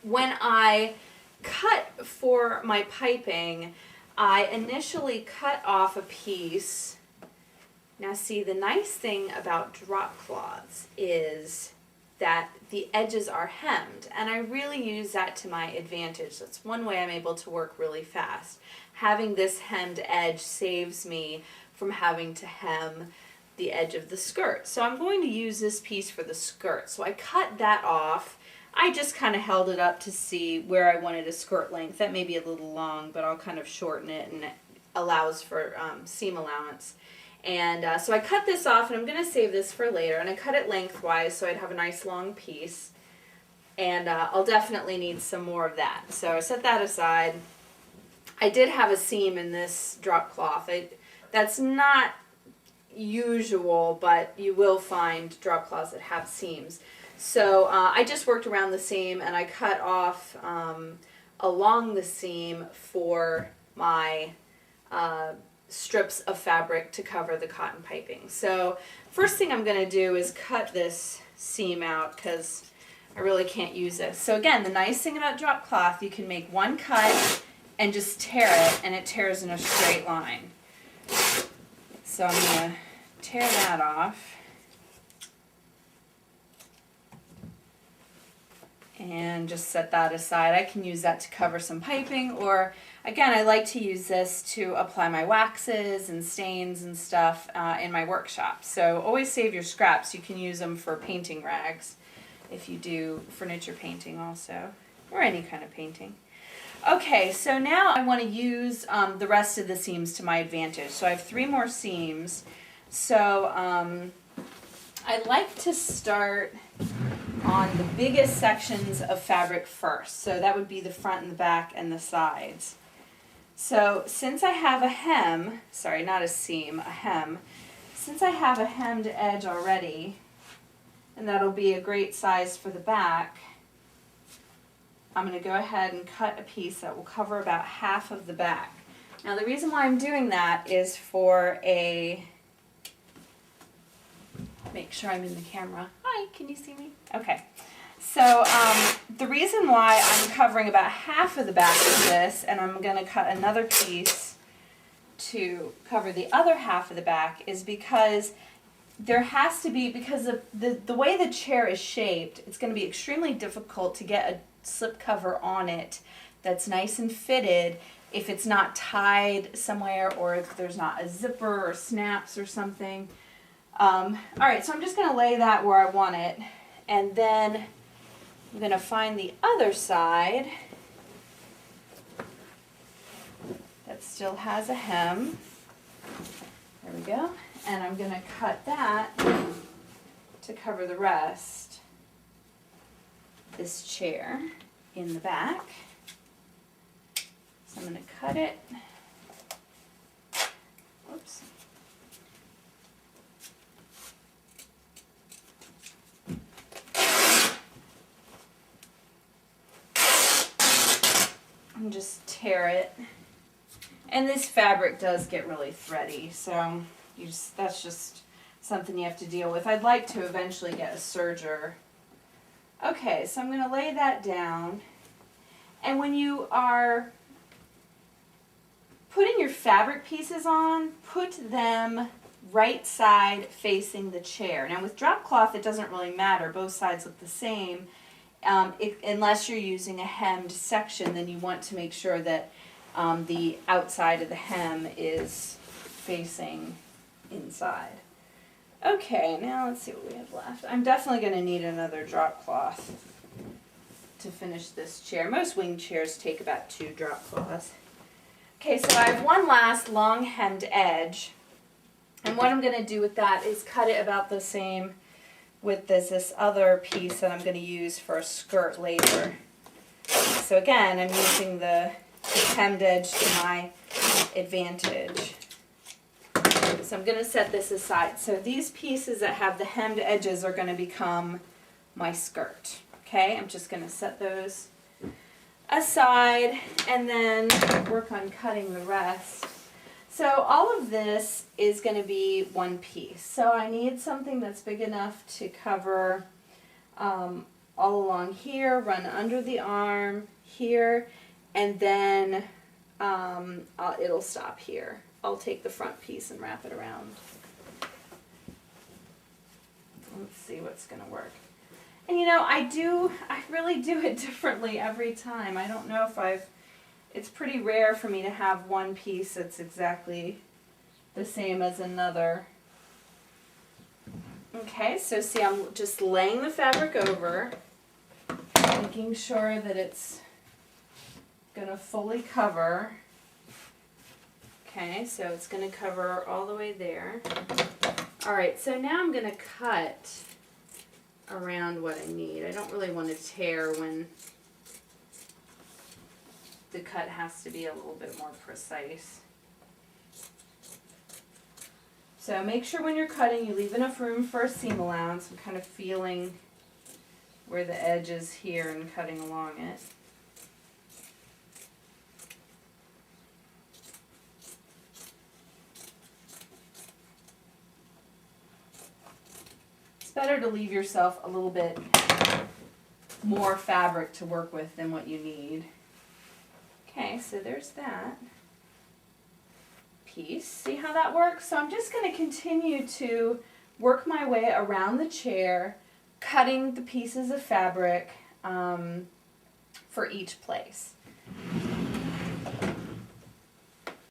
when I cut for my piping, I initially cut off a piece. Now see, the nice thing about drop cloths is that the edges are hemmed, and I really use that to my advantage. That's one way I'm able to work really fast. Having this hemmed edge saves me from having to hem the edge of the skirt. So I'm going to use this piece for the skirt. So I cut that off. I just kind of held it up to see where I wanted a skirt length. That may be a little long, but I'll kind of shorten it, and it allows for seam allowance. And so I cut this off, and I'm going to save this for later. And I cut it lengthwise so I'd have a nice long piece. And I'll definitely need some more of that. So I set that aside. I did have a seam in this drop cloth. That's not usual, but you will find drop cloths that have seams. So I just worked around the seam, and I cut off along the seam for my strips of fabric to cover the cotton piping. So first thing I'm going to do is cut this seam out because I really can't use this. So again, the nice thing about drop cloth, you can make one cut and just tear it, and it tears in a straight line. So I'm going to tear that off. And just set that aside. I can use that to cover some piping, or again, I like to use this to apply my waxes and stains and stuff in my workshop. So always save your scraps. You can use them for painting rags if you do furniture painting also, or any kind of painting. Okay, so now I want to use the rest of the seams to my advantage. So I have 3 more seams. So I like to start on the biggest sections of fabric first. So that would be the front and the back and the sides. So since I have a hem, sorry, not a seam, a hem, since I have a hemmed edge already, and that'll be a great size for the back, I'm going to go ahead and cut a piece that will cover about half of the back. Now the reason why I'm doing that is for a, make sure I'm in the camera. Hi, can you see me? Okay. So the reason why I'm covering about half of the back of this, and I'm going to cut another piece to cover the other half of the back, is because there has to be, because of the way the chair is shaped, it's going to be extremely difficult to get a slip cover on it that's nice and fitted if it's not tied somewhere, or if there's not a zipper or snaps or something. Alright, so I'm just going to lay that where I want it, and then I'm going to find the other side that still has a hem. There we go. And I'm going to cut that to cover the rest, this chair in the back. So I'm going to cut it. Whoops. And just tear it. And this fabric does get really thready, so that's just something you have to deal with. I'd like to eventually get a serger. Okay, so I'm going to lay that down. And when you are putting your fabric pieces on, put them right side facing the chair. Now with drop cloth, it doesn't really matter. Both sides look the same. Unless you're using a hemmed section, then you want to make sure that the outside of the hem is facing inside. Okay, now let's see what we have left. I'm definitely going to need another drop cloth to finish this chair. Most wing chairs take about 2 drop cloths. Okay, so I have one last long hemmed edge, and what I'm going to do with that is cut it about the same with this other piece that I'm going to use for a skirt later. So again, I'm using the hemmed edge to my advantage. So I'm going to set this aside. So these pieces that have the hemmed edges are going to become my skirt. Okay, I'm just going to set those aside and then work on cutting the rest. So all of this is going to be one piece. So I need something that's big enough to cover all along here, run under the arm here, and then it'll stop here. I'll take the front piece and wrap it around. Let's see what's gonna work. And you know, I really do it differently every time. I don't know if it's pretty rare for me to have one piece that's exactly the same as another. Okay, so see, I'm just laying the fabric over, making sure that it's gonna fully cover. Okay, so it's gonna cover all the way there. All right, so now I'm gonna cut around what I need. I don't really want to tear when the cut has to be a little bit more precise. So make sure when you're cutting you leave enough room for a seam allowance. I'm kind of feeling where the edge is here and cutting along it. It's better to leave yourself a little bit more fabric to work with than what you need. Okay, so there's that piece. See how that works? So I'm just going to continue to work my way around the chair, cutting the pieces of fabric for each place.